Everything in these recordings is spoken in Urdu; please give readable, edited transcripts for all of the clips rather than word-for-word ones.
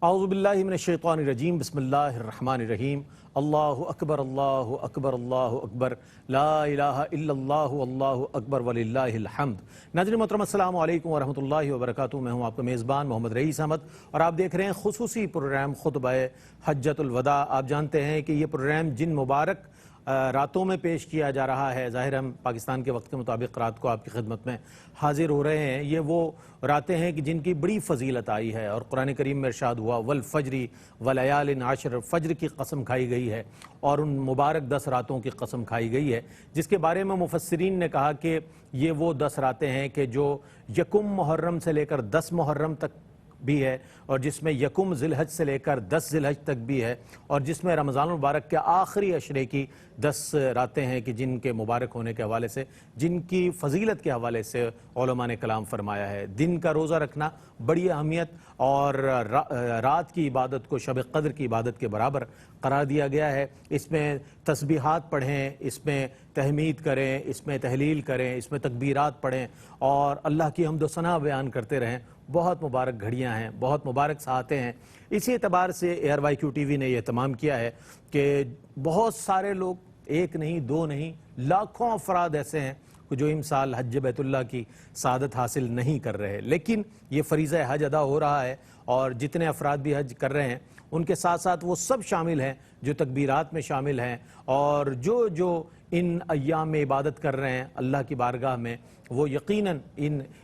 اعوذ باللہ من الشیطان الرجیم بسم اللہ الرحمن الرحیم اللہ اکبر اللہ اکبر اللہ اکبر لا الہ الا اللہ واللہ اکبر وللہ الحمد۔ ناظرین محترم السلام علیکم ورحمۃ اللہ وبرکاتہ۔ میں ہوں آپ کا میزبان محمد رئیس احمد اور آپ دیکھ رہے ہیں خصوصی پروگرام خطبہ حجۃ الوداع۔ آپ جانتے ہیں کہ یہ پروگرام جن مبارک راتوں میں پیش کیا جا رہا ہے، ظاہر ہم پاکستان کے وقت کے مطابق رات کو آپ کی خدمت میں حاضر ہو رہے ہیں، یہ وہ راتیں ہیں کہ جن کی بڑی فضیلت آئی ہے اور قرآن کریم میں ارشاد ہوا والفجر ولیال عشر، فجر کی قسم کھائی گئی ہے اور ان مبارک 10 راتوں کی قسم کھائی گئی ہے، جس کے بارے میں مفسرین نے کہا کہ یہ وہ 10 راتیں ہیں کہ جو یکم محرم سے لے کر 10 محرم تک بھی ہے، اور جس میں یکم ذی الحج سے لے کر 10 ذی الحج تک بھی ہے، اور جس میں رمضان المبارک کے آخری عشرے کی 10 راتیں ہیں کہ جن کے مبارک ہونے کے حوالے سے، جن کی فضیلت کے حوالے سے علماء نے کلام فرمایا ہے۔ دن کا روزہ رکھنا بڑی اہمیت اور رات کی عبادت کو شب قدر کی عبادت کے برابر قرار دیا گیا ہے۔ اس میں تسبیحات پڑھیں، اس میں تحمید کریں، اس میں تحلیل کریں، اس میں تکبیرات پڑھیں اور اللہ کی حمد و ثنا بیان کرتے رہیں۔ بہت مبارک گھڑیاں ہیں، بہت مبارک ساعتیں ہیں۔ اسی اعتبار سے ARYQ TV نے یہ اہتمام کیا ہے کہ بہت سارے لوگ، ایک نہیں دو نہیں، لاکھوں افراد ایسے ہیں جو ان سال حج بیت اللہ کی سعادت حاصل نہیں کر رہے، لیکن یہ فریضہ حج ادا ہو رہا ہے اور جتنے افراد بھی حج کر رہے ہیں ان کے ساتھ ساتھ وہ سب شامل ہیں جو تکبیرات میں شامل ہیں، اور جو ان ایام میں عبادت کر رہے ہیں اللہ کی بارگاہ میں، وہ یقیناً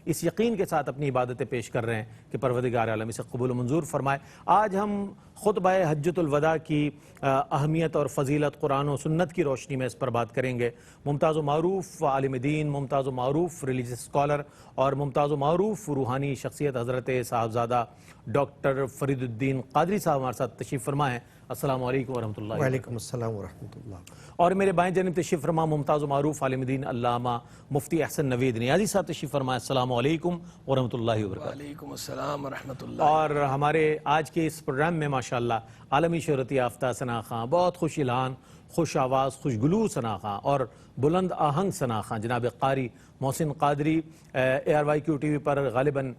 اس یقین کے ساتھ اپنی عبادتیں پیش کر رہے ہیں کہ پروردگار عالم اسے قبول و منظور فرمائے۔ آج ہم خطبہ حجۃ الوداع کی اہمیت اور فضیلت قرآن و سنت کی روشنی میں اس پر بات کریں گے۔ ممتاز و معروف عالم دین، ممتاز و معروف ریلیجس اسکالر اور ممتاز و معروف روحانی شخصیت حضرت صاحبزادہ ڈاکٹر فرید الدین قادری صاحب ہمارے ساتھ تشریف فرما ہیں۔ السلام علیکم ورحمۃ اللہ۔ وعلیکم السلام ورحمۃ اللہ۔ اور میرے بائیں جانب تشریف فرما ممتاز و معروف عالم دین علامہ مفتی احسن نوید نیازی صاحب تشریف فرما۔ السلام علیکم ورحمۃ اللہ وبرکاتہ۔ وعلیکم السلام ورحمۃ اللہ۔ اور ہمارے آج کے اس پروگرام میں ماشاءاللہ عالمی شہرت یافتہ ثنا خاں، بہت خوش الحان، خوش آواز، خوش گلو ثنا خاں اور بلند آہنگ ثنا خاں، جناب قاری محسن قادری ARYQ TV پر غالباً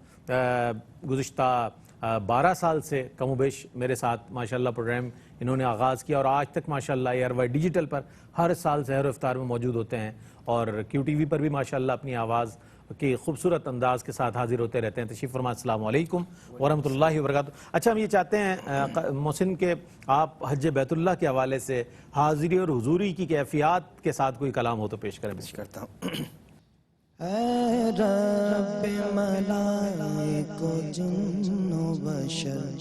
گزشتہ 12 سال سے کم و بیش میرے ساتھ ماشاءاللہ پروگرام انہوں نے آغاز کیا، اور آج تک ماشاءاللہ ARY ڈیجیٹل پر ہر سال سحر و افطار میں موجود ہوتے ہیں، اور QTV پر بھی ماشاءاللہ اپنی آواز کی خوبصورت انداز کے ساتھ حاضر ہوتے رہتے ہیں۔ تشریف فرما۔ السلام علیکم ورحمۃ اللہ وبرکاتہ۔ اچھا، ہم یہ چاہتے ہیں محسن کہ آپ حج بیت اللہ کے حوالے سے حاضری اور حضوری کی کیفیات کے ساتھ کوئی کلام ہو تو پیش کریں۔ کرتا ہوں۔ اے رب ملائک و جن و بشر،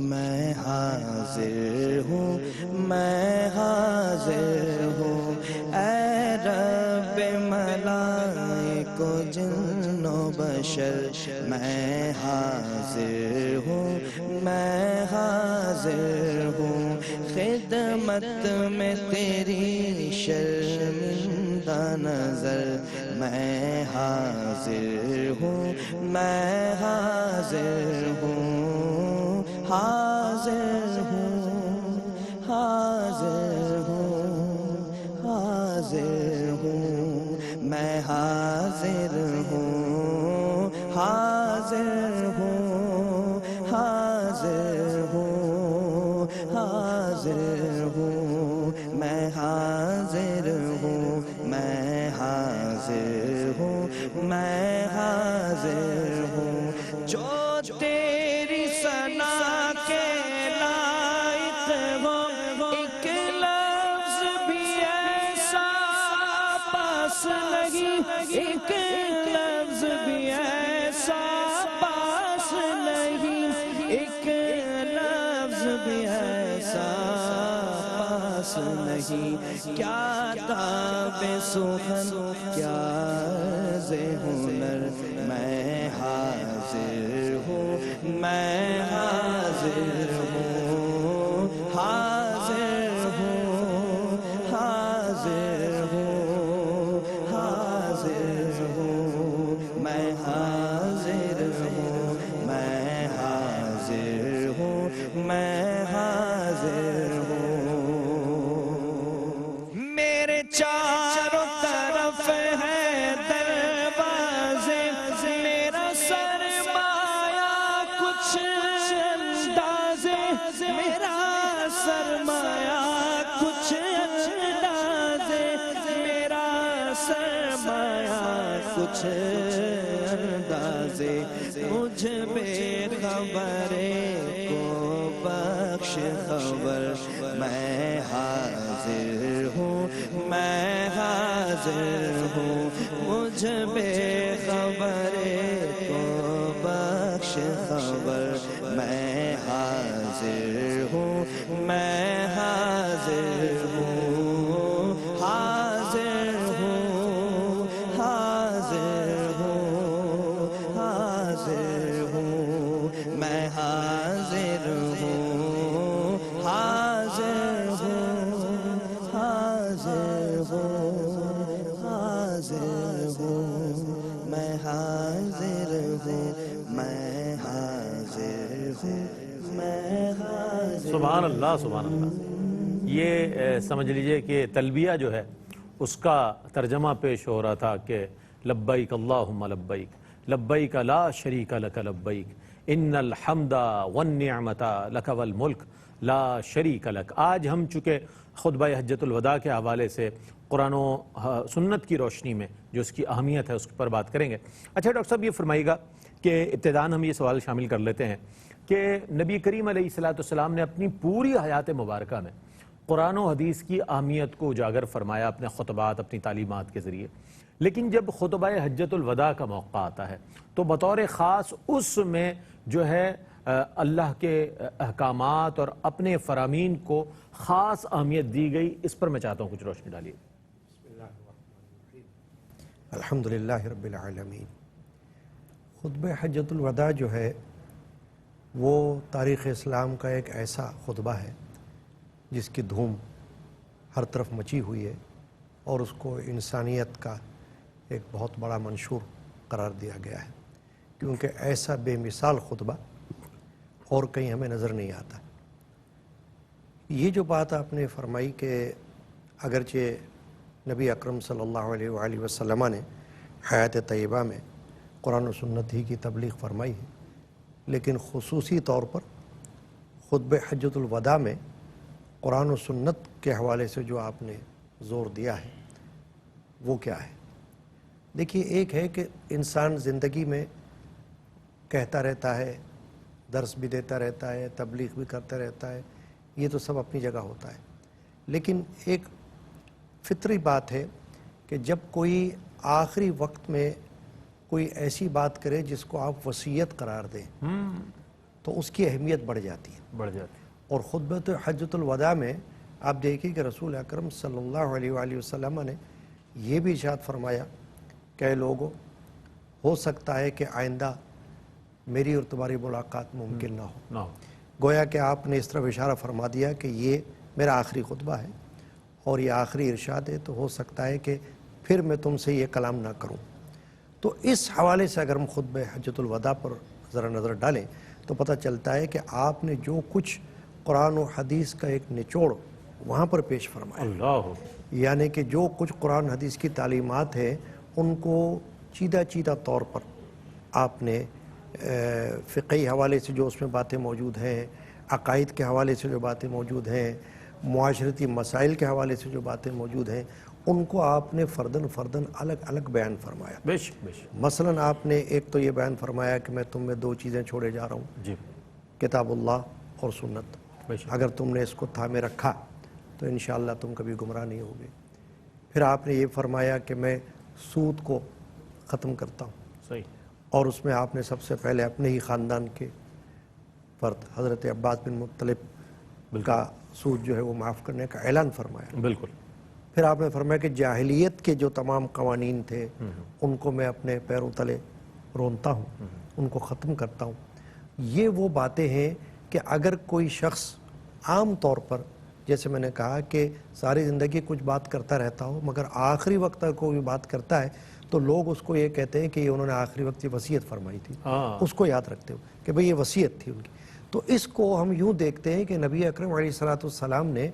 میں حاضر ہوں، میں حاضر ہوں۔ اے رب ملائک و جن و بشر، میں حاضر ہوں، میں حاضر ہوں۔ خدمت میں تیری شرمندہ نظر، میں حاضر ہوں، میں حاضر ہوں، حاضر ہوں، حاضر ہوں، حاضر ہوں، میں حاضر ہوں، حاضر ہوں، حاضر ہوں، حاضر ہوں، میں حاضر ہوں، میں حاضر ہوں، میں حاضر ہوں۔ جو تیری ثنا کے لائق ہو، ایک لفظ بھی ایسا پاس نہیں، ایک لفظ بھی ایسا پاس نہیں، ایک لفظ بھی ایسا پاس نہیں۔ کیا تاب سخن، کیا عرض ہنر، میں حاضر ہوں، میں حاضر ہوں، حاضر ہوں، حاضر ہوں، حاضر ہوں، میں حاضر ہوں، میں حاضر ہوں، میں حاضر ہوں۔ میرے چاروں طرف ہے دروازے، میرا سرمایہ کچھ اندازے مجھ بے خبرے کو بخش خبر میں حاضر ہوں میں حاضر ہوں مجھ بے خبرے کو بخش خبر میں حاضر ہوں میں حاضر ہوں حاضر ہوں حاضر ہوں حاضر ہوں میں حاضر ہوں حاضر ہوں حاضر ہوں حاضر ہوں میں حاضر ہوں میں حاضر ہوں میں حاضر سبحان اللہ سبحان اللہ. یہ سمجھ لیجئے کہ تلبیہ جو ہے اس کا ترجمہ پیش ہو رہا تھا کہ لبیک اللہم لبیک لبیک لا شریک لک لبیک ان الحمد والنعمت لک والملک لا شریک لک. آج ہم چونکہ خطبہ حجۃ الوداع کے حوالے سے قرآن و سنت کی روشنی میں جو اس کی اہمیت ہے اس پر بات کریں گے. اچھا ڈاکٹر صاحب یہ فرمائیے گا کہ ابتداءً ہم یہ سوال شامل کر لیتے ہیں کہ نبی کریم علیہ السلام نے اپنی پوری حیات مبارکہ میں قرآن و حدیث کی اہمیت کو اجاگر فرمایا اپنے خطبات اپنی تعلیمات کے ذریعے، لیکن جب خطبہ حجۃ الوداع کا موقع آتا ہے تو بطور خاص اس میں جو ہے اللہ کے احکامات اور اپنے فرامین کو خاص اہمیت دی گئی. اس پر میں چاہتا ہوں کچھ روشنی ڈالیے. الحمدللہ رب العالمین. خطبہ حجۃ الوداع جو ہے وہ تاریخ اسلام کا ایک ایسا خطبہ ہے جس کی دھوم ہر طرف مچی ہوئی ہے اور اس کو انسانیت کا ایک بہت بڑا منشور قرار دیا گیا ہے، کیونکہ ایسا بے مثال خطبہ اور کہیں ہمیں نظر نہیں آتا. یہ جو بات آپ نے فرمائی کہ اگرچہ نبی اکرم صلی اللہ علیہ وآلہ وسلم نے حیات طیبہ میں قرآن و سنت ہی کی تبلیغ فرمائی ہے، لیکن خصوصی طور پر خطبہ حجۃ الوداع میں قرآن و سنت کے حوالے سے جو آپ نے زور دیا ہے وہ کیا ہے؟ دیکھیے، ایک ہے کہ انسان زندگی میں کہتا رہتا ہے، درس بھی دیتا رہتا ہے، تبلیغ بھی کرتا رہتا ہے، یہ تو سب اپنی جگہ ہوتا ہے، لیکن ایک فطری بات ہے کہ جب کوئی آخری وقت میں کوئی ایسی بات کرے جس کو آپ وصیت قرار دیں تو اس کی اہمیت بڑھ جاتی ہے. اور خطبہ حجۃ الوداع میں آپ دیکھیں کہ رسول اکرم صلی اللہ علیہ وآلہ وسلم نے یہ بھی ارشاد فرمایا کہ اے لوگو، ہو سکتا ہے کہ آئندہ میری اور تمہاری ملاقات ممکن نہ ہو. گویا کہ آپ نے اس طرح اشارہ فرما دیا کہ یہ میرا آخری خطبہ ہے اور یہ آخری ارشاد ہے، تو ہو سکتا ہے کہ پھر میں تم سے یہ کلام نہ کروں. تو اس حوالے سے اگر ہم خطبہ حجۃ الوداع پر ذرا نظر ڈالیں تو پتہ چلتا ہے کہ آپ نے جو کچھ قرآن و حدیث کا ایک نچوڑ وہاں پر پیش فرمایا، یعنی کہ جو کچھ قرآن حدیث کی تعلیمات ہیں ان کو چیدہ طور پر آپ نے فقہی حوالے سے جو اس میں باتیں موجود ہیں، عقائد کے حوالے سے جو باتیں موجود ہیں، معاشرتی مسائل کے حوالے سے جو باتیں موجود ہیں، ان کو آپ نے فردن الگ الگ بیان فرمایا. مثلا آپ نے ایک تو یہ بیان فرمایا کہ میں تم میں دو چیزیں چھوڑے جا رہا ہوں، کتاب اللہ اور سنت. اگر تم نے اس کو تھامے رکھا تو انشاءاللہ تم کبھی گمراہ نہیں ہوگے. پھر آپ نے یہ فرمایا کہ میں سود کو ختم کرتا ہوں، اور اس میں آپ نے سب سے پہلے اپنے ہی خاندان کے فرد حضرت عباس بن مطلب کا سود جو ہے وہ معاف کرنے کا اعلان فرمایا. بالکل. پھر آپ نے فرمایا کہ جاہلیت کے جو تمام قوانین تھے ان کو میں اپنے پیروں تلے رونتا ہوں، ان کو ختم کرتا ہوں. یہ وہ باتیں ہیں کہ اگر کوئی شخص عام طور پر، جیسے میں نے کہا کہ ساری زندگی کچھ بات کرتا رہتا ہو مگر آخری وقت تک کوئی بات کرتا ہے تو لوگ اس کو یہ کہتے ہیں کہ یہ انہوں نے آخری وقت یہ وصیت فرمائی تھی، اس کو یاد رکھتے ہو کہ بھئی یہ وصیت تھی ان کی. تو اس کو ہم یوں دیکھتے ہیں کہ نبی اکرم علیہ السلام نے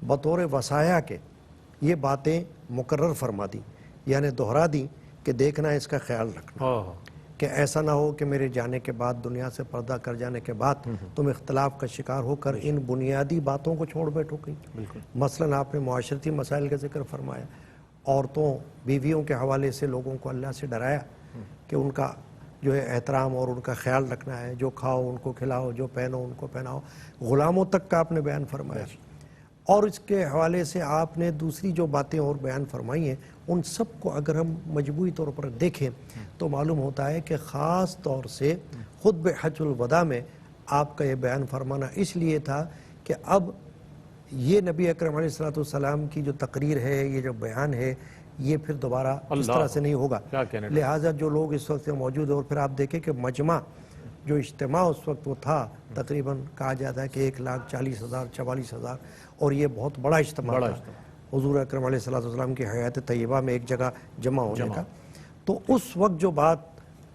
بطور وصایا کے یہ باتیں مقرر فرما دی، یعنی دہرا دی کہ دیکھنا اس کا خیال رکھنا کہ ایسا نہ ہو کہ میرے جانے کے بعد، دنیا سے پردہ کر جانے کے بعد تم اختلاف کا شکار ہو کر ان بنیادی باتوں کو چھوڑ بیٹھو کہیں. مثلا آپ نے معاشرتی مسائل کا ذکر فرمایا، عورتوں بیویوں کے حوالے سے لوگوں کو اللہ سے ڈرایا کہ ان کا جو ہے احترام اور ان کا خیال رکھنا ہے، جو کھاؤ ان کو کھلاؤ، جو پہنو ان کو پہناؤ، غلاموں تک کا آپ نے بیان فرمایا، اور اس کے حوالے سے آپ نے دوسری جو باتیں اور بیان فرمائی ہیں ان سب کو اگر ہم مجموعی طور پر دیکھیں تو معلوم ہوتا ہے کہ خاص طور سے خطبہ حجۃ الوداع میں آپ کا یہ بیان فرمانا اس لیے تھا کہ اب یہ نبی اکرم علیہ الصلوۃ والسلام کی جو تقریر ہے، یہ جو بیان ہے، یہ پھر دوبارہ اس طرح سے نہیں ہوگا، لہٰذا جو لوگ اس وقت موجود ہیں، اور پھر آپ دیکھیں کہ مجمع جو اجتماع اس وقت وہ تھا تقریباً کہا جاتا ہے کہ 1,40,000 44,000، اور یہ بہت بڑا اجتماع تھا حضور اکرم علیہ الصلوۃ والسلام کی حیات طیبہ میں ایک جگہ جمع ہونے کا۔ تو اس وقت جو بات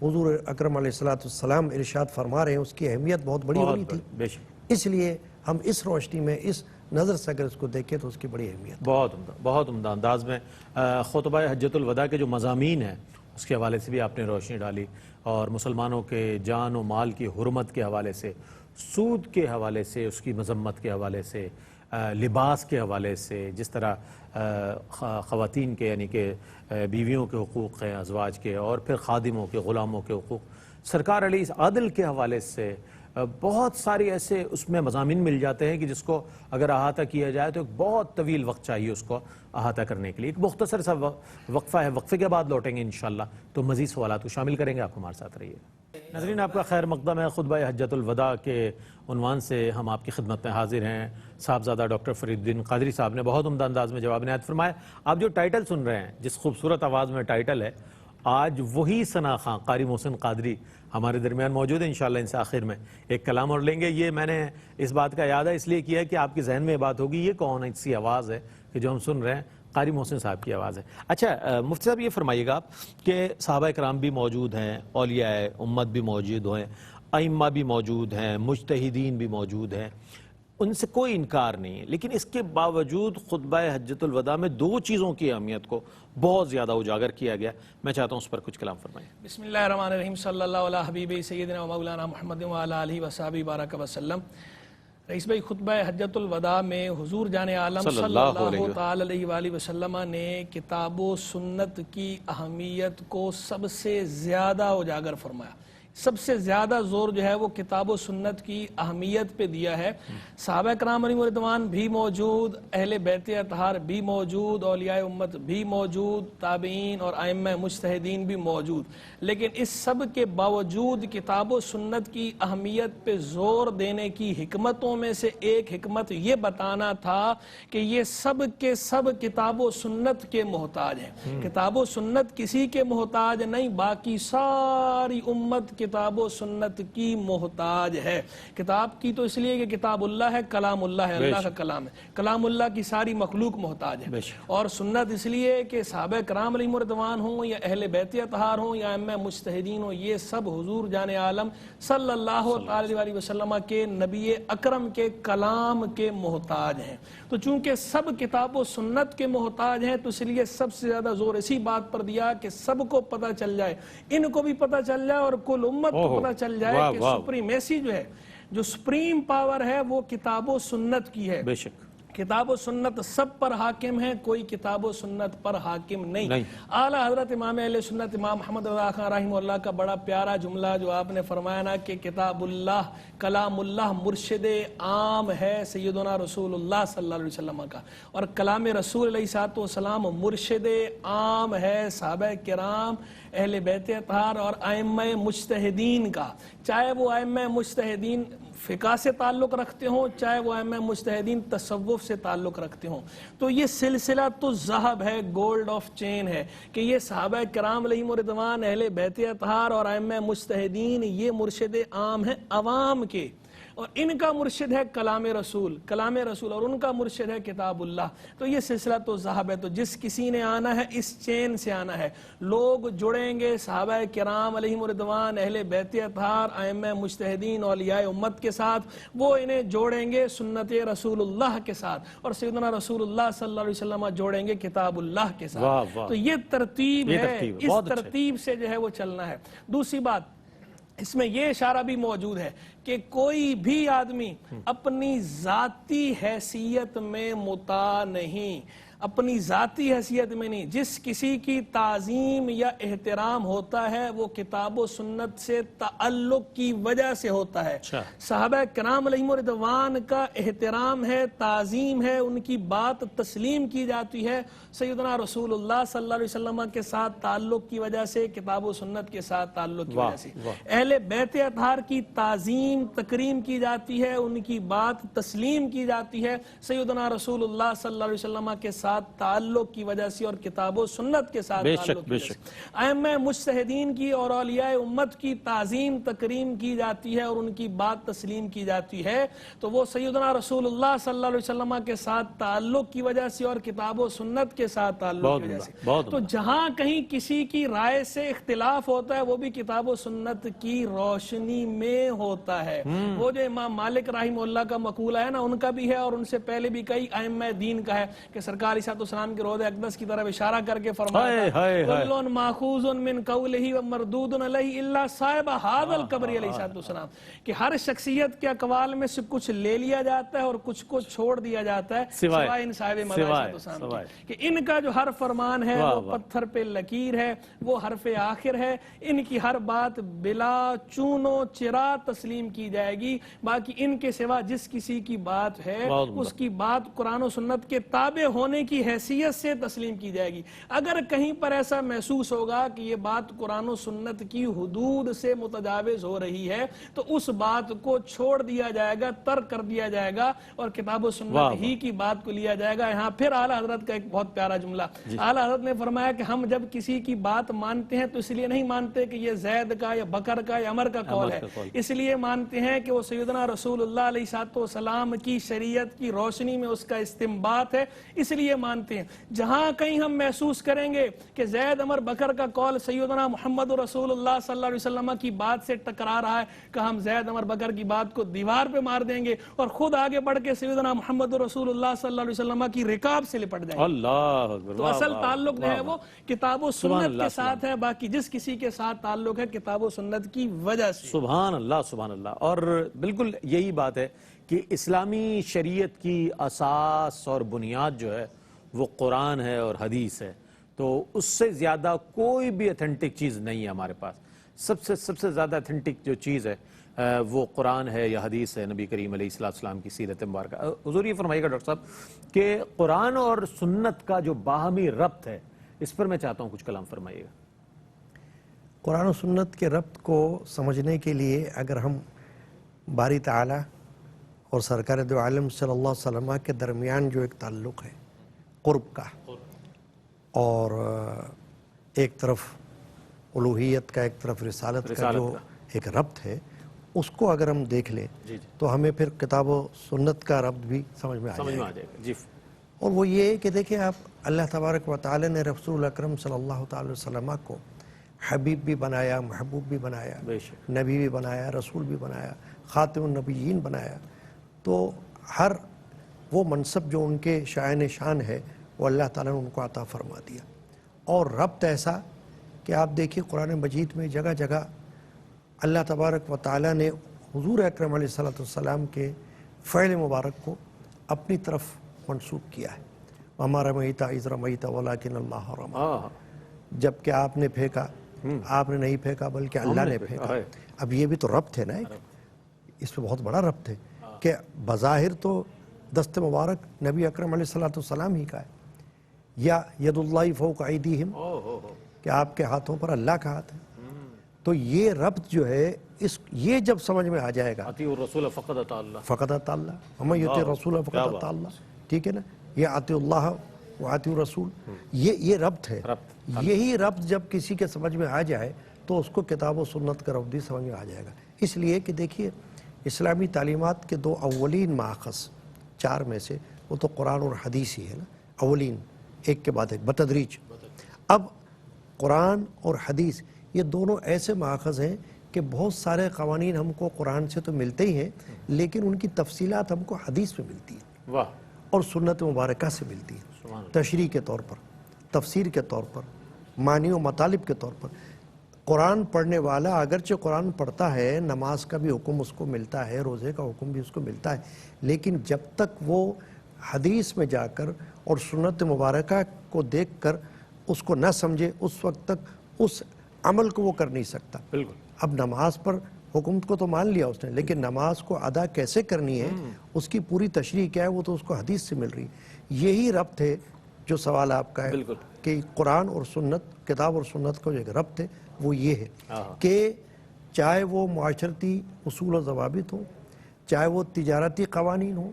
حضور اکرم علیہ الصلوۃ والسلام ارشاد فرما رہے ہیں اس کی اہمیت بہت بڑی ہو رہی تھی، اس لیے ہم اس روشنی میں اس نظر سے اگر اس کو دیکھیں تو اس کی بڑی اہمیت۔ بہت عمدہ انداز میں خطبہ حجۃ الوداع کے جو مضامین ہیں اس کے حوالے سے بھی آپ نے روشنی ڈالی، اور مسلمانوں کے جان و مال کی حرمت کے حوالے سے، سود کے حوالے سے، اس کی مذمت کے حوالے سے، لباس کے حوالے سے، جس طرح خواتین کے یعنی کہ بیویوں کے حقوق ہیں ازواج کے، اور پھر خادموں کے، غلاموں کے حقوق، سرکار علیہ عدل کے حوالے سے بہت ساری ایسے اس میں مضامین مل جاتے ہیں کہ جس کو اگر احاطہ کیا جائے تو ایک بہت طویل وقت چاہیے اس کو احاطہ کرنے کے لیے۔ ایک مختصر سا وقفہ ہے، وقفے کے بعد لوٹیں گے انشاءاللہ تو مزید سوالات کو شامل کریں گے، آپ ہمارے ساتھ رہیے۔ ناظرین آپ کا خیر مقدم ہے، خطبہ حجۃ الوداع کے عنوان سے ہم آپ کی خدمت میں حاضر ہیں۔ صاحبزادہ ڈاکٹر فرید الدین قادری صاحب نے بہت عمدہ انداز میں جواب عنایت فرمایا۔ آپ جو ٹائٹل سن رہے ہیں، جس خوبصورت آواز میں ٹائٹل ہے، آج وہی ثنا خان قاری محسن قادری ہمارے درمیان موجود ہے، انشاءاللہ ان سے آخر میں ایک کلام اور لیں گے۔ یہ میں نے اس بات کا یاد ہے اس لیے کیا ہے کہ آپ کے ذہن میں یہ بات ہوگی یہ کون ایسی آواز ہے کہ جو ہم سن رہے ہیں، قاری محسن صاحب کی آواز ہے۔ اچھا مفتی صاحب یہ فرمائیے گا آپ کہ صحابہ کرام بھی موجود ہیں، اولیاء امت بھی موجود ہیں، ائمہ بھی موجود ہیں، مجتہدین بھی موجود ہیں، ان سے کوئی انکار نہیں ہے، لیکن اس کے باوجود خطبہ حجۃ الوداع میں دو چیزوں کی اہمیت کو بہت زیادہ اجاگر کیا گیا۔ میں چاہتا ہوں اس پر کچھ کلام فرمائیں۔ بسم اللہ الرحمن الرحیم، صلی اللہ علیہ حبیب سیدنا و مولانا محمد وعلی آلہ وصحبہ بارک وسلم۔ رئیس بھائی، خطبہ حجۃ الوداع میں حضور جان عالم صلی اللہ تعالی علیہ وآلہ وسلم نے کتاب و سنت کی اہمیت کو سب سے زیادہ اجاگر فرمایا، سب سے زیادہ زور جو ہے وہ کتاب و سنت کی اہمیت پہ دیا ہے۔ صحابہ کرام علیہم رضوان بھی موجود، اہل بیت اطہار بھی موجود، اولیاء امت بھی موجود، تابعین اور ائمہ مجتہدین بھی موجود، لیکن اس سب کے باوجود کتاب و سنت کی اہمیت پہ زور دینے کی حکمتوں میں سے ایک حکمت یہ بتانا تھا کہ یہ سب کے سب کتاب و سنت کے محتاج ہیں۔ کتاب و سنت کسی کے محتاج نہیں، باقی ساری امت کتاب و سنت کی محتاج ہے۔ کتاب کی تو اس لیے کہ کتاب اللہ ہے، کلام اللہ ہے، اللہ کا کلام ہے، کلام اللہ کی ساری مخلوق محتاج ہے، اور سنت اس لیے کہ صحابہ کرام علیہم رضوان ہوں یا اہل بیت اطہار ہوں یا ائمہ مجتہدین ہوں، یہ سب حضور جان عالم صلی اللہ علیہ وسلم کے نبی اکرم کے کلام کے محتاج ہیں۔ تو چونکہ سب کتاب و سنت کے محتاج ہیں تو اس لیے سب سے زیادہ زور اسی بات پر دیا کہ سب کو پتہ چل جائے، ان کو بھی پتہ چل جائے اور کل امت کو پتہ چل جائے کہ سپریمیسی جو ہے، جو سپریم پاور ہے وہ کتاب و سنت کی ہے۔ بے شک کتاب و سنت سب پر حاکم ہے، کوئی کتاب و سنت پر حاکم نہیں۔ اعلیٰ حضرت امام اہل سنت امام محمد رضا خان رحمہ اللہ کا بڑا پیارا جملہ جو آپ نے فرمایا نا کہ کتاب اللہ کلام اللہ مرشد عام ہے سیدنا رسول اللہ صلی اللہ علیہ وسلم کا، اور کلام رسول علیہ السلام مرشد عام ہے صحابہ کرام، اہل بیت اطہار اور ائمہ مجتہدین کا، چاہے وہ ائمہ مجتہدین فقہ سے تعلق رکھتے ہوں، چاہے وہ ائمہ مجتہدین تصوف سے تعلق رکھتے ہوں۔ تو یہ سلسلہ تو ذہب ہے، گولڈ آف چین ہے کہ یہ صحابہ کرام علیہم رضوان، اہل بیت اطہار اور ائمہ مجتہدین یہ مرشد عام ہیں عوام کے، اور ان کا مرشد ہے کلام رسول اور ان کا مرشد ہے کتاب اللہ۔ تو یہ سلسلہ تو ذہب ہے، تو جس کسی نے آنا ہے اس چین سے آنا ہے، لوگ جڑیں گے صحابہ کرام علیہم رضوان، اہل بیت اطہار، ائمہ مجتہدین، اولیاء امت کے ساتھ، وہ انہیں جوڑیں گے سنت رسول اللہ کے ساتھ، اور سیدنا رسول اللہ صلی اللہ علیہ وسلم جوڑیں گے کتاب اللہ کے ساتھ۔ تو یہ ترتیب ہے، اس ترتیب سے جو ہے وہ چلنا ہے۔ دوسری بات اس میں یہ اشارہ بھی موجود ہے کہ کوئی بھی آدمی اپنی ذاتی حیثیت میں مطاع نہیں، اپنی ذاتی حیثیت میں نہیں، جس کسی کی تعظیم یا احترام ہوتا ہے وہ کتاب و سنت سے تعلق کی وجہ سے ہوتا ہے۔ صحابہ کرام علیہم رضوان کا احترام ہے، تعظیم ہے، ان کی بات تسلیم کی جاتی ہے سیدنا رسول اللہ صلی اللہ علیہ وسلم کے ساتھ تعلق کی وجہ سے، کتاب و سنت کے ساتھ تعلق کی وجہ سے۔ اہل بیت اطہار کی تعظیم تکریم کی جاتی ہے، ان کی بات تسلیم کی جاتی ہے سیدنا رسول اللہ صلی اللہ علیہ وسلم کے ساتھ تعلق کی وجہ سے اور کتاب و سنت کے ساتھ تعلق کی وجہ سے۔ ائمہ مجتہدین کی اور اولیاء امت کی تعظیم تکریم کی جاتی ہے اور ان کی بات تسلیم کی جاتی ہے تو وہ سیدنا رسول اللہ صلی اللہ علیہ وسلم کے ساتھ تعلق کی وجہ سے اور کتاب و سنت کے ساتھ تعلق کی وجہ سے۔ تو جہاں کہیں کسی کی رائے سے اختلاف ہوتا ہے وہ بھی کتاب و سنت کی روشنی میں ہوتا ہے۔ وہ جو امام مالک رحمہ اللہ کا مقولہ ہے نا، ان کا بھی ہے اور ان سے پہلے بھی کئی ائمہ دین کا ہے کہ سرکار علیہ السلام کے روضہ اقدس کی طرف اشارہ کر کے فرمایا تھا کُلٌ ماخوذٌ مِّن قَوْلِهِ وَمَرْدُودٌ عَلَيْهِ إِلَّا صَاحِبَ هَذَا الْقَبْرِ علیہ السلام، کہ ہر شخصیت کے اقوال میں سے کچھ لے لیا جاتا ہے اور کچھ کو چھوڑ دیا جاتا ہے سوائے ان صاحب مدح علیہ السلام کہ ان کا جو ہر فرمان ہے وہ پتھر پہ لکیر ہے، وہ حرف آخر ہے، ان کی ہر بات بلا چون و چرا تسلیم کی جائے گی، باقی ان کے سوا جس کسی کی بات ہے اس کی بات قرآن و سنت کے تابع ہونے کی حیثیت سے تسلیم کی جائے گی۔ اگر کہیں پر ایسا محسوس ہوگا کہ یہ بات قرآن و سنت کی حدود سے متجاوز ہو رہی ہے تو اس بات کو چھوڑ دیا جائے گا، ترک کر دیا جائے گا اور کتاب و سنت ہی کی بات کو لیا جائے گا۔ یہاں پھر اعلیٰ حضرت کا ایک بہت پیارا جملہ، اعلیٰ حضرت نے فرمایا کہ ہم جب کسی کی بات مانتے ہیں تو اس لیے نہیں مانتے کہ یہ زید کا یا بکر کا یا عمر کا قول ہے، اس لیے مانتے ہیں کہ وہ سیدنا رسول اللہ علیہ السلام کی شریعت کی روشنی میں اس کا استنباط ہے، اس لیے مانتے ہیں۔ جہاں کہیں ہم محسوس کریں گے کہ زید عمر بکر کا قول سیدنا محمد رسول اللہ صلی اللہ علیہ وسلم کی بات سے ٹکرا رہا ہے کہ ہم زید عمر بکر کی بات کو دیوار پہ مار دیں گے اور خود آگے بڑھ کے سیدنا محمد رسول اللہ صلی اللہ علیہ وسلم کی رکاب سے لپٹ جائیں گے۔ تو اصل تعلق جو ہے وہ کتاب و سنت کے ساتھ ہے، باقی جس کسی کے ساتھ تعلق ہے کتاب و سنت کی وجہ سے۔ سبحان اللہ سبحان اللہ۔ اور بالکل یہی بات ہے کہ اسلامی شریعت کی اساس اور بنیاد جو ہے وہ قرآن ہے اور حدیث ہے، تو اس سے زیادہ کوئی بھی اتھینٹک چیز نہیں ہے ہمارے پاس۔ سب سے زیادہ اتھینٹک جو چیز ہے وہ قرآن ہے یا حدیث ہے، نبی کریم علیہ السلام کی سیرت مبارکہ۔ حضور یہ فرمائیے گا ڈاکٹر صاحب کہ قرآن اور سنت کا جو باہمی ربط ہے، اس پر میں چاہتا ہوں کچھ کلام فرمائیے گا۔ قرآن و سنت کے ربط کو سمجھنے کے لیے اگر ہم باری تعالی اور سرکار دو عالم صلی اللہ علیہ وسلم کے درمیان جو ایک تعلق ہے قرب کا، اور ایک طرف الوہیت کا، ایک طرف رسالت کا جو ایک ربط ہے، اس کو اگر ہم دیکھ لیں تو ہمیں پھر کتاب و سنت کا ربط بھی سمجھ میں آ جائے گا۔ اور وہ یہ ہے کہ دیکھیں آپ، اللہ تبارک و تعالی نے رسول اکرم صلی اللہ تعالی وسلم کو حبیب بھی بنایا، محبوب بھی بنایا، نبی بھی بنایا، رسول بھی بنایا، خاتم النبیین بنایا، تو ہر وہ منصب جو ان کے شائن شان ہے وہ اللہ تعالیٰ نے ان کو عطا فرما دیا۔ اور ربط ایسا کہ آپ دیکھیے قرآن مجید میں جگہ جگہ اللہ تبارک و تعالیٰ نے حضور اکرم علیہ السلام کے فعل مبارک کو اپنی طرف منسوب کیا ہے۔ وَمَا رَمَيْتَ إِذْ رَمَيْتَ وَلَكِنَّ اللَّهَ رَمَى، جب کہ آپ نے پھینکا، آپ نے نہیں پھینکا بلکہ اللہ نے پھینکا۔ اب یہ بھی تو ربط ہے نا، اس پہ بہت بڑا ربط ہے کہ بظاہر تو دست مبارک نبی اکرم علیہ السلام ہی کا ہے، یا ید اللہ فوق ایدیہم، کہ آپ کے ہاتھوں پر اللہ کا ہاتھ ہے۔ تو یہ ربط جو ہے یہ جب سمجھ میں آ جائے گا، اطیعوا الرسول فقد اطاع اللہ، فقد اطاع اللہ، ومن یطع الرسول فقد اطاع اللہ، ٹھیک ہے نا، یہ اطیعوا اللہ و اطیعوا الرسول، یہ ربط ہے۔ یہی ربط جب کسی کے سمجھ میں آ جائے تو اس کو کتاب و سنت کا ربط بھی سمجھ میں آ جائے گا۔ اس لیے کہ دیکھیے اسلامی تعلیمات کے دو اولین ماخذ 4 میں سے وہ تو قرآن اور حدیث ہی ہے نا، اولین، ایک کے بعد ایک بتدریج۔ اب قرآن اور حدیث یہ دونوں ایسے ماخذ ہیں کہ بہت سارے قوانین ہم کو قرآن سے تو ملتے ہی ہیں، لیکن ان کی تفصیلات ہم کو حدیث میں ملتی ہیں اور سنت مبارکہ سے ملتی ہیں، تشریح کے طور پر، تفسیر کے طور پر، معنی و مطالب کے طور پر۔ قرآن پڑھنے والا اگرچہ قرآن پڑھتا ہے، نماز کا بھی حکم اس کو ملتا ہے، روزے کا حکم بھی اس کو ملتا ہے، لیکن جب تک وہ حدیث میں جا کر اور سنت مبارکہ کو دیکھ کر اس کو نہ سمجھے اس وقت تک اس عمل کو وہ کر نہیں سکتا. بالکل. اب نماز پر حکم کو تو مان لیا اس نے، لیکن نماز کو ادا کیسے کرنی ہے، اس کی پوری تشریح کیا ہے، وہ تو اس کو حدیث سے مل رہی. یہی ربط ہے جو سوال آپ کا ہے بالکل. کہ قرآن اور سنت، کتاب اور سنت کا جو ایک ربط ہے وہ یہ ہے کہ چاہے وہ معاشرتی اصول و ضوابط ہوں، چاہے وہ تجارتی قوانین ہوں،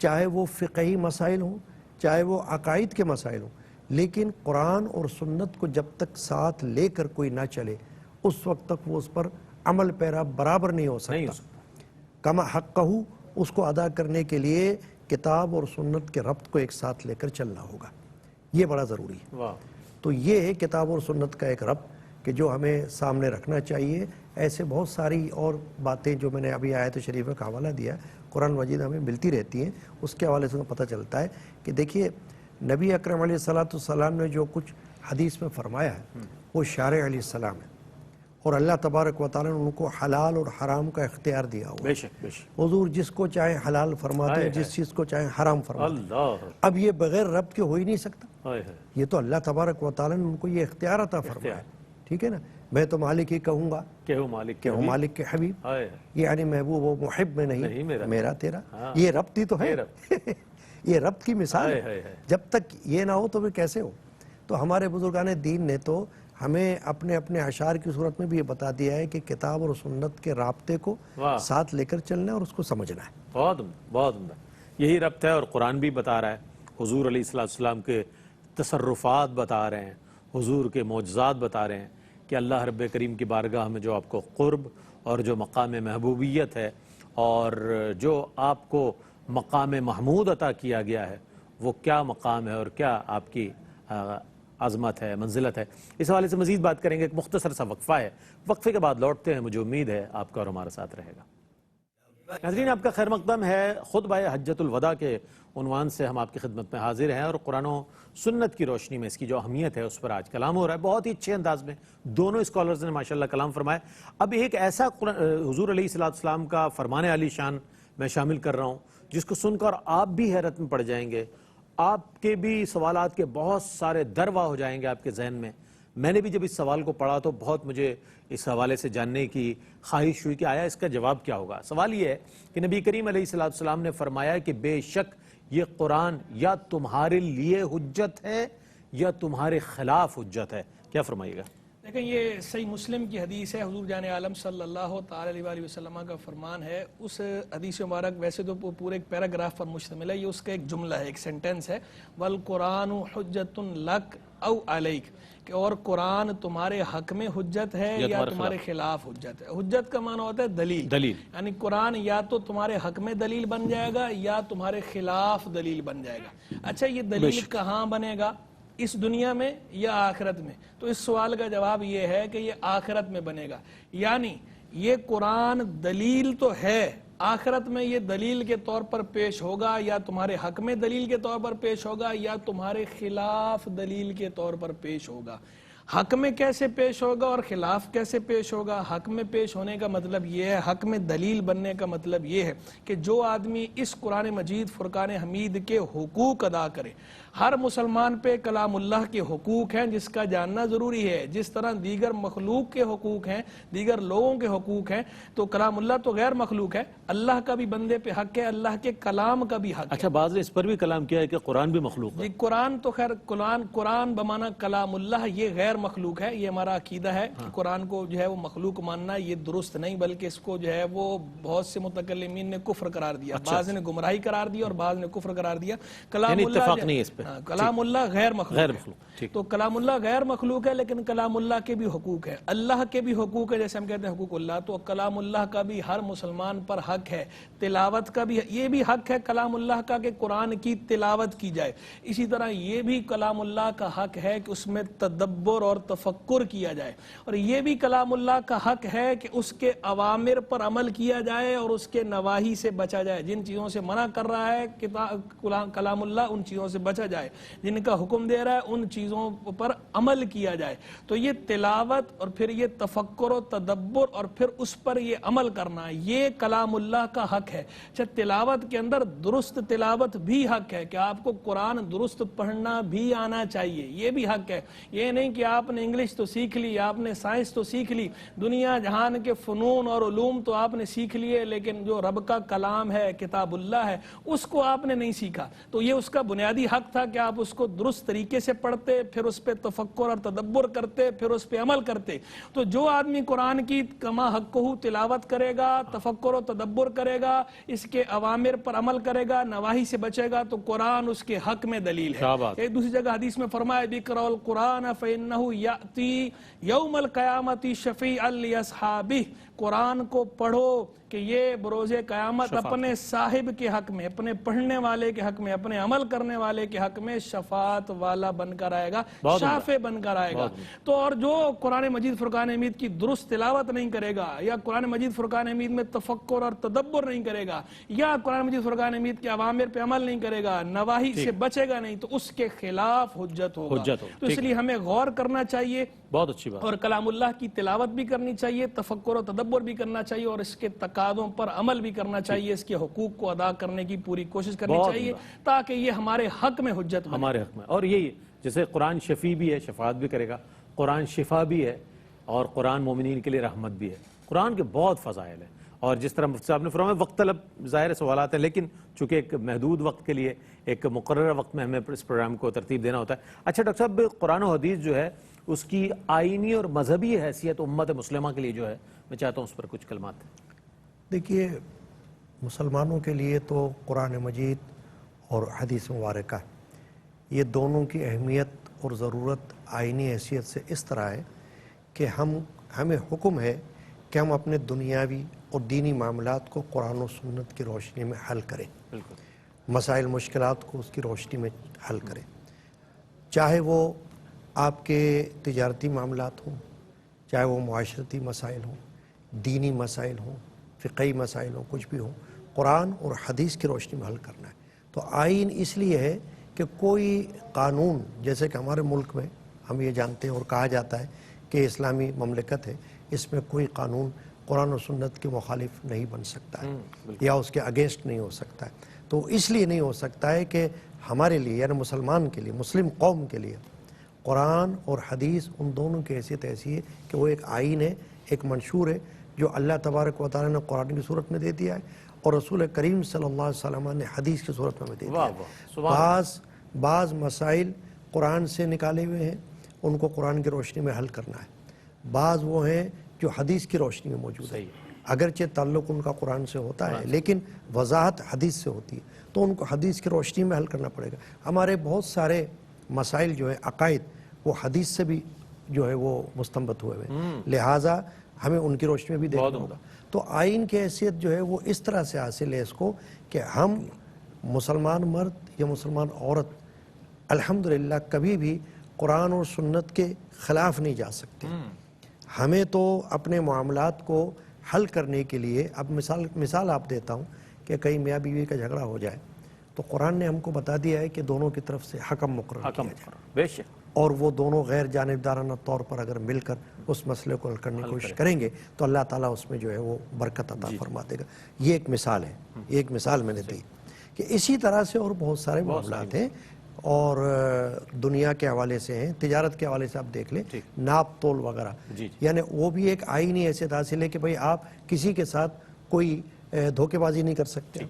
چاہے وہ فقہی مسائل ہوں، چاہے وہ عقائد کے مسائل ہوں، لیکن قرآن اور سنت کو جب تک ساتھ لے کر کوئی نہ چلے اس وقت تک وہ اس پر عمل پیرا برابر نہیں ہو سکتا. کما حقہ، اس کو ادا کرنے کے لیے کتاب اور سنت کے ربط کو ایک ساتھ لے کر چلنا ہوگا. یہ بڑا ضروری ہے. تو یہ ہے کتاب اور سنت کا ایک ربط کہ جو ہمیں سامنے رکھنا چاہیے. ایسے بہت ساری اور باتیں جو میں نے ابھی آیت شریفہ کا حوالہ دیا، قرآن مجید ہمیں ملتی رہتی ہیں، اس کے حوالے سے پتہ چلتا ہے کہ دیکھیے نبی اکرم علیہ السلام نے جو کچھ حدیث میں فرمایا ہے وہ شارع علیہ السلام ہے، اور اللہ تبارک و تعالیٰ نے ان کو حلال اور حرام کا اختیار دیا ہوا. بے شک بے شک. حضور جس کو چاہے حلال فرماتے ہیں، جس چیز کو چاہے حرام فرماتے ہیں. اب یہ بغیر ربط کے ہو ہی نہیں سکتا. یہ تو اللہ تبارک و تعالیٰ نے ان کو یہ اختیار عطا فرمایا. ٹھیک ہے نا، میں تو مالک ہی کہوں گا کہ ہوں مالک کے حبیب، یعنی محبوب و محب میں نہیں میرا تیرا. یہ ربط ہی تو ہے. یہ ربط کی مثال ہے. جب تک یہ نہ ہو تو پھر کیسے ہو؟ تو ہمارے بزرگان دین نے تو ہمیں اپنے اپنے اشعار کی صورت میں بھی یہ بتا دیا ہے کہ کتاب اور سنت کے رابطے کو ساتھ لے کر چلنا ہے اور اس کو سمجھنا ہے. بہت عمدہ، بہت عمدہ. یہی ربط ہے، اور قرآن بھی بتا رہا ہے، حضور علیہ السلام کے تصرفات بتا رہے ہیں، حضور کے معجزات بتا رہے ہیں کہ اللہ رب کریم کی بارگاہ میں جو آپ کو قرب اور جو مقام محبوبیت ہے اور جو آپ کو مقام محمود عطا کیا گیا ہے وہ کیا مقام ہے اور کیا آپ کی عظمت ہے، منزلت ہے. اس حوالے سے مزید بات کریں گے. ایک مختصر سا وقفہ ہے، وقفے کے بعد لوٹتے ہیں. مجھے امید ہے آپ کا اور ہمارا ساتھ رہے گا. ناظرین، آپ کا خیر مقدم ہے. خطبہ حجۃ الوداع کے عنوان سے ہم آپ کی خدمت میں حاضر ہیں، اور قرآن و سنت کی روشنی میں اس کی جو اہمیت ہے اس پر آج کلام ہو رہا ہے. بہت ہی اچھے انداز میں دونوں اسکالرز نے ماشاءاللہ کلام فرمایا. اب ایک ایسا حضور علیہ السلام کا فرمان علی شان میں شامل کر رہا ہوں جس کو سن کر آپ بھی حیرت میں پڑ جائیں گے. آپ کے بھی سوالات کے بہت سارے دروا ہو جائیں گے آپ کے ذہن میں. میں نے بھی جب اس سوال کو پڑھا تو بہت مجھے اس حوالے سے جاننے کی خواہش ہوئی کہ آیا اس کا جواب کیا ہوگا. سوال یہ ہے کہ نبی کریم علیہ السلام نے فرمایا کہ بے شک یہ قرآن یا تمہارے لیے حجت ہے یا تمہارے خلاف حجت ہے. کیا فرمائیے گا؟ دیکھیں، یہ صحیح مسلم کی حدیث ہے. حضور جان عالم صلی اللہ تعالی علیہ وسلم کا فرمان ہے. اس حدیث مبارک ویسے تو پورے ایک پیراگراف پر مشتمل ہے، یہ اس کا ایک جملہ ہے، ایک سینٹنس ہے. والقرآن حجت لک او علیک، کہ اور قرآن تمہارے حق میں حجت ہے یا تمہارے خلاف حجت ہے. حجت کا معنی ہوتا ہے دلیل، یعنی قرآن یا تو تمہارے حق میں دلیل بن جائے گا یا تمہارے خلاف دلیل بن جائے گا. اچھا، یہ دلیل کہاں بنے گا؟ اس دنیا میں یا آخرت میں؟ تو اس سوال کا جواب یہ ہے کہ یہ آخرت میں بنے گا. یعنی یہ قرآن دلیل تو ہے، آخرت میں یہ دلیل کے طور پر پیش ہوگا، یا تمہارے حق میں دلیل کے طور پر پیش ہوگا یا تمہارے خلاف دلیل کے طور پر پیش ہوگا. حق میں کیسے پیش ہوگا اور خلاف کیسے پیش ہوگا؟ حق میں پیش ہونے کا مطلب یہ ہے، حق میں دلیل بننے کا مطلب یہ ہے کہ جو آدمی اس قرآن مجید فرقان حمید کے حقوق ادا کرے. ہر مسلمان پہ کلام اللہ کے حقوق ہیں جس کا جاننا ضروری ہے. جس طرح دیگر مخلوق کے حقوق ہیں، دیگر لوگوں کے حقوق ہیں، تو کلام اللہ تو غیر مخلوق ہے. اللہ کا بھی بندے پہ حق ہے، اللہ کے کلام کا بھی حق ہے. اچھا، بعض نے اس پر بھی کلام کیا ہے کہ قرآن بھی مخلوق ہے. قرآن تو خیر قرآن بمانا کلام اللہ یہ غیر مخلوق ہے. یہ ہمارا عقیدہ ہے کہ قرآن کو جو ہے وہ مخلوق ماننا یہ درست نہیں، بلکہ اس کو جو ہے وہ بہت سے متکلمین نے کفر قرار دیا. بعض نے گمراہی قرار دیا اور بعض نے کفر قرار دیا. کلام اللہ کلام اللہ غیر مخلوق. تو کلام اللہ غیر مخلوق ہے، لیکن کلام اللہ کے بھی حقوق ہے، اللہ کے بھی حقوق ہے. جیسے ہم کہتے ہیں حقوق اللہ، تو کلام اللہ کا بھی ہر مسلمان پر حق ہے. تلاوت کا بھی یہ بھی حق ہے کلام اللہ کا کہ قرآن کی تلاوت کی جائے. اسی طرح یہ بھی کلام اللہ کا حق ہے کہ اس میں تدبر اور تفکر کیا جائے، اور یہ بھی کلام اللہ کا حق ہے کہ اس کے اوامر پر عمل کیا جائے اور اس کے نواہی سے بچا جائے۔ جن چیزوں سے منع کر رہا ہے کلام اللہ ان چیزوں سے بچا جائے، جن کا حکم دے رہا ہے ان چیزوں پر عمل کیا جائے۔ تو یہ تلاوت اور پھر یہ تفکر و تدبر اور پھر اس پر یہ عمل کرنا، یہ کلام اللہ کا حق ہے۔ اچھا، تلاوت کے اندر درست تلاوت بھی حق ہے کہ آپ کو قرآن درست پڑھنا بھی آنا چاہیے، یہ بھی حق ہے۔ یہ نہیں کہ آپ نے انگلش تو سیکھ لی، آپ نے سائنس تو سیکھ لی، دنیا جہان کے فنون اور علوم تو آپ نے سیکھ لیے، لیکن جو رب کا کلام ہے، کتاب اللہ ہے، اس کو آپ نے نہیں سیکھا۔ تو یہ اس کا بنیادی حق تھا کہ آپ اس کو درست طریقے سے پڑھتے، پھر اس پہ تفکر اور تدبر کرتے، پھر اس پہ عمل کرتے۔ تو جو آدمی قرآن کی کما حقہ تلاوت کرے گا، تفکر و تدبر کرے گا، اس کے اوامر پر عمل کرے گا، نواہی سے بچے گا، تو قرآن اس کے حق میں دلیل ہے۔ ایک دوسری جگہ حدیث میں فرمایا بِقْرَأُ الْقُرْآنَ فَإِنَّهُ يَأْتِي يَوْمَ الْقِيَامَةِ شَفِيعًا لِأَصْحَابِهِ، قرآن کو پڑھو کہ یہ بروز قیامت اپنے صاحب کے حق میں، اپنے پڑھنے والے کے حق میں، اپنے عمل کرنے والے کے حق میں شفاعت والا بن کر آئے گا، شافع بن کر آئے گا۔ تو اور جو قرآن مجید فرقان حمید کی درست تلاوت نہیں کرے گا، یا قرآن مجید فرقان حمید میں تفکر اور تدبر نہیں کرے گا، یا قرآن مجید فرقان حمید کے اوامر پہ عمل نہیں کرے گا، نواہی سے بچے گا نہیں، تو اس کے خلاف حجت ہوگا۔ تو اس لیے ہمیں غور کرنا چاہیے، بہت اچھی بات، اور کلام اللہ کی تلاوت بھی کرنی چاہیے، تفکر و تدبر بھی کرنا چاہیے، اور اس کے تقاضوں پر عمل بھی کرنا چاہیے، اس کے حقوق کو ادا کرنے کی پوری کوشش کرنی چاہیے، تاکہ یہ ہمارے حق میں حجت بنے۔ ہمارے حق میں، اور یہی جیسے قرآن شفیع بھی ہے، شفاعت بھی کرے گا، قرآن شفا بھی ہے، اور قرآن مومنین کے لیے رحمت بھی ہے۔ قرآن کے بہت فضائل ہیں، اور جس طرح مفتی صاحب نے فرمایا وقت طلب ظاہر سوالات ہیں، لیکن چونکہ ایک محدود وقت کے لیے، ایک مقررہ وقت میں ہمیں اس پروگرام کو ترتیب دینا ہوتا ہے۔ اچھا ڈاکٹر صاحب، قرآن و حدیث جو ہے اس کی آئینی اور مذہبی حیثیت امت مسلمہ کے لیے جو ہے، میں چاہتا ہوں اس پر کچھ کلمات۔ دیکھیے، مسلمانوں کے لیے تو قرآن مجید اور حدیث مبارکہ، یہ دونوں کی اہمیت اور ضرورت آئینی حیثیت سے اس طرح ہے کہ ہمیں حکم ہے کہ ہم اپنے دنیاوی اور دینی معاملات کو قرآن و سنت کی روشنی میں حل کریں، مسائل مشکلات کو اس کی روشنی میں حل کریں، چاہے وہ آپ کے تجارتی معاملات ہوں، چاہے وہ معاشرتی مسائل ہوں، دینی مسائل ہوں، فقہی مسائل ہوں، کچھ بھی ہوں، قرآن اور حدیث کی روشنی میں حل کرنا ہے۔ تو آئین اس لیے ہے کہ کوئی قانون، جیسے کہ ہمارے ملک میں ہم یہ جانتے ہیں اور کہا جاتا ہے کہ اسلامی مملکت ہے، اس میں کوئی قانون قرآن و سنت کے مخالف نہیں بن سکتا ہے، یا اس کے اگینسٹ نہیں ہو سکتا ہے۔ تو اس لیے نہیں ہو سکتا ہے کہ ہمارے لیے، یعنی مسلمان کے لیے، مسلم قوم کے لیے، قرآن اور حدیث ان دونوں کی حیثیت ایسی ہے کہ وہ ایک آئین ہے، ایک منشور ہے، جو اللہ تبارک و تعالیٰ نے قرآن کی صورت میں دے دیا ہے، اور رسول کریم صلی اللہ علیہ وسلم نے حدیث کی صورت میں دے دیا ہے۔ بعض مسائل قرآن سے نکالے ہوئے ہیں، ان کو قرآن کی روشنی میں حل کرنا ہے، بعض وہ ہیں جو حدیث کی روشنی میں موجود ہے، اگرچہ تعلق ان کا قرآن سے ہوتا ہے لیکن وضاحت حدیث سے ہوتی ہے، تو ان کو حدیث کی روشنی میں حل کرنا پڑے گا۔ ہمارے بہت سارے مسائل جو ہے عقائد، وہ حدیث سے بھی جو ہے وہ مستنبت ہوئے ہیں، لہٰذا ہمیں ان کی روشنی میں بھی دیکھنا ہوگا۔ تو آئین کی حیثیت جو ہے وہ اس طرح سے حاصل ہے اس کو کہ ہم مسلمان مرد یا مسلمان عورت الحمدللہ کبھی بھی قرآن اور سنت کے خلاف نہیں جا سکتے۔ ہمیں تو اپنے معاملات کو حل کرنے کے لیے، اب مثال آپ دیتا ہوں کہ کہیں میاں بیوی کا جھگڑا ہو جائے تو قرآن نے ہم کو بتا دیا ہے کہ دونوں کی طرف سے حکم مقرر کیا جائے، بے شک، اور وہ دونوں غیر جانبدارانہ طور پر اگر مل کر اس مسئلے کو حل کرنے کی کوشش کریں گے تو اللہ تعالیٰ اس میں جو ہے وہ برکت عطا فرما دے گا۔ یہ ایک مثال ہے، یہ ایک مثال میں نے دی کہ اسی طرح سے اور بہت سارے معاملات ہیں، اور دنیا کے حوالے سے ہیں، تجارت کے حوالے سے آپ دیکھ لیں، ناپ تول وغیرہ، یعنی وہ بھی ایک آئینی حیثیت حاصل ہے کہ بھئی آپ کسی کے ساتھ کوئی دھوکے بازی نہیں کر سکتے،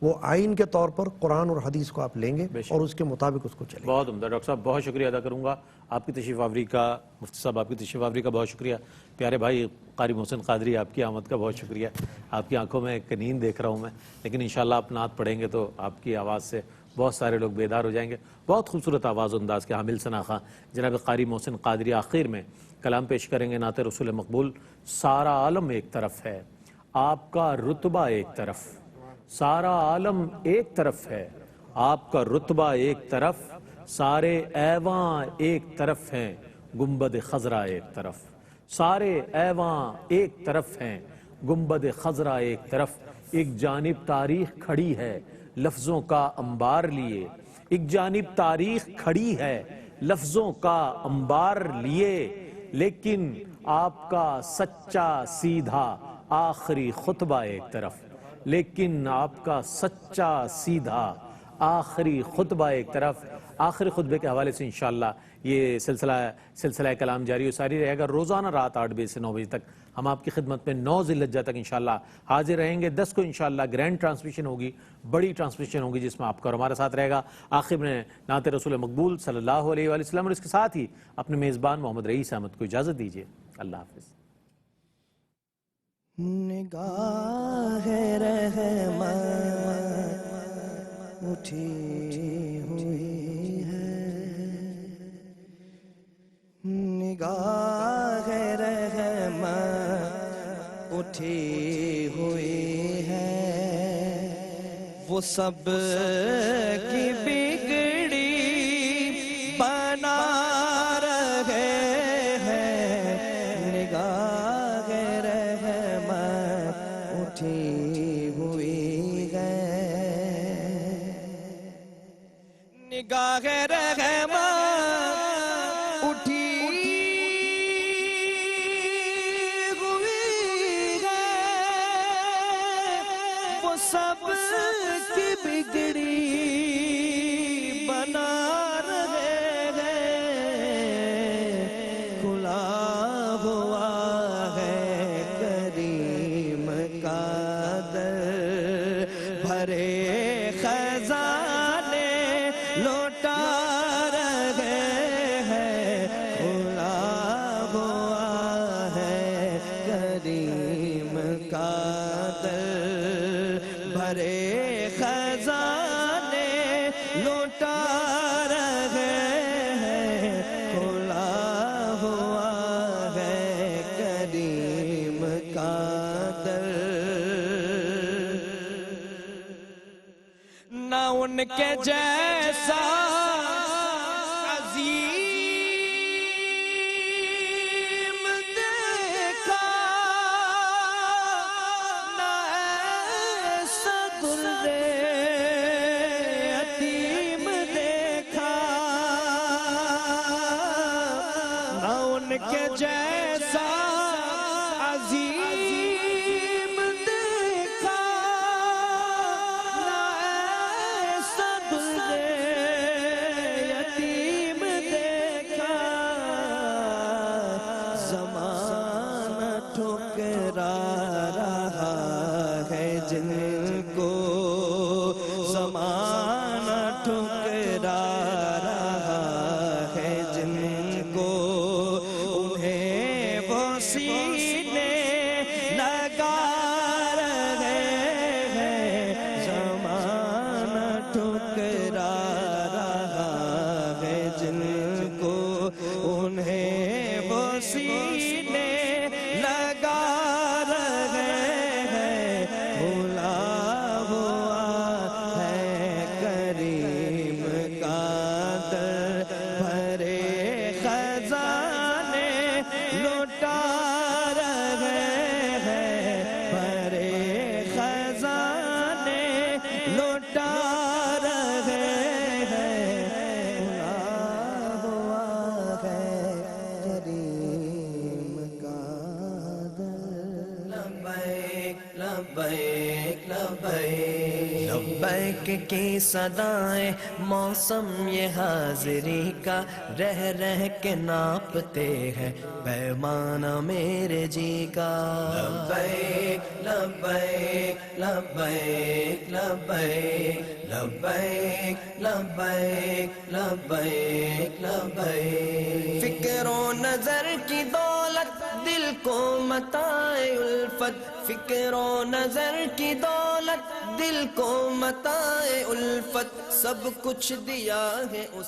وہ آئین کے طور پر قرآن اور حدیث کو آپ لیں گے اور اس کے مطابق اس کو چلیں گے۔ بہت عمدہ ڈاکٹر صاحب، بہت شکریہ ادا کروں گا آپ کی تشریف آوری کا، مفتی صاحب آپ کی تشریف آوری کا بہت شکریہ، پیارے بھائی قاری محسن قادری آپ کی آمد کا بہت شکریہ۔ آپ کی آنکھوں میں ایک نیند دیکھ رہا ہوں میں، لیکن انشاءاللہ آپ نعت پڑھیں گے تو آپ کی آواز سے بہت سارے لوگ بیدار ہو جائیں گے۔ بہت خوبصورت آواز و انداز کے حامل ثنا خاں جناب قاری محسن قادری آخر میں کلام پیش کریں گے، نعت رسول مقبول۔ سارا عالم ایک طرف ہے، آپ کا رتبہ ایک طرف، سارا عالم ایک طرف ہے، آپ کا رتبہ ایک طرف، سارے ایواں ایک طرف ہیں، گنبد خضرا ایک طرف، سارے ایواں ایک طرف ہیں، گنبد خضرا ایک طرف، ایک جانب تاریخ کھڑی ہے لفظوں کا انبار لیے، ایک جانب تاریخ کھڑی ہے لفظوں کا انبار لیے، لیکن آپ کا سچا سیدھا آخری خطبہ ایک طرف، لیکن آپ کا سچا سیدھا آخری خطبہ ایک طرف۔ آخری خطبے کے حوالے سے انشاءاللہ یہ سلسلہ کلام جاری و ساری رہے گا۔ روزانہ رات 8 بجے سے 9 بجے تک ہم آپ کی خدمت میں 9 ذی الحجہ تک انشاءاللہ حاضر رہیں گے۔ 10 کو انشاءاللہ گرینڈ ٹرانسمیشن ہوگی، بڑی ٹرانسمیشن ہوگی، جس میں آپ کا اور ہمارا ساتھ رہے گا۔ آخر میں نعت رسول مقبول صلی اللہ علیہ وآلہ وسلم، اور اس کے ساتھ ہی اپنے میزبان محمد رئیس احمد کو اجازت دیجیے۔ اللہ حافظ۔ نگاہ رحمت اٹھی ہوئی ہے، نگاہ رحمت اٹھی ہوئی ہے، وہ سب کی بگڑی بنا رہے ہیں، نگاہ رحمت اٹھی ہوئی ہے، نگاہ رحمت اٹھی ہوئی ہے، وہ سب کی بگڑی بنا رہے ہیں، کھلا ہوا ہے کریم کا در، بھرے خزانے لوٹا رہے ہیں، کھلا ہوا ہے کریم کا در، بھرے خزانے لوٹا رہے ہیں، کھلا ہوا ہے کریم کا در، نہ ان کے جیسا عظیم دیکھا، نہ ایسا درد یتیم دیکھا، نہ ان کے جیسا عظیم دیکھا، نہ ایسا درد یتیم دیکھا، زمانہ ٹھکرا رہا ہے جن کو، زمانہ ٹھکرا رہا ہے جن کو، انہیں وہ سینے لگا رہے ہیں، زمانہ ٹھکرا رہا ہے جن کو، انہیں وہ سینے لگا رہے ہیں، کھلا ہوا ہے کریم کا در، بھرے خزانے لوٹا رہے ہیں، بھرے خزانے لوٹا رہے ہیں، کھلا ہوا ہے کریم کا در، لبیک لبیک لبیک، لبیک کی صدائیں موسم یہ حاضری کا، رہ رہ کے ناپتے ہیں پیمانہ میرے جی کا، لبیک لبیک لبیک لبیک لبیک لبیک لبیک لبیک، فکر و نظر کی دولت دل کو متاع الفت، فکر و نظر کی دولت دل کو متاع الفت، سب کچھ دیا ہے اس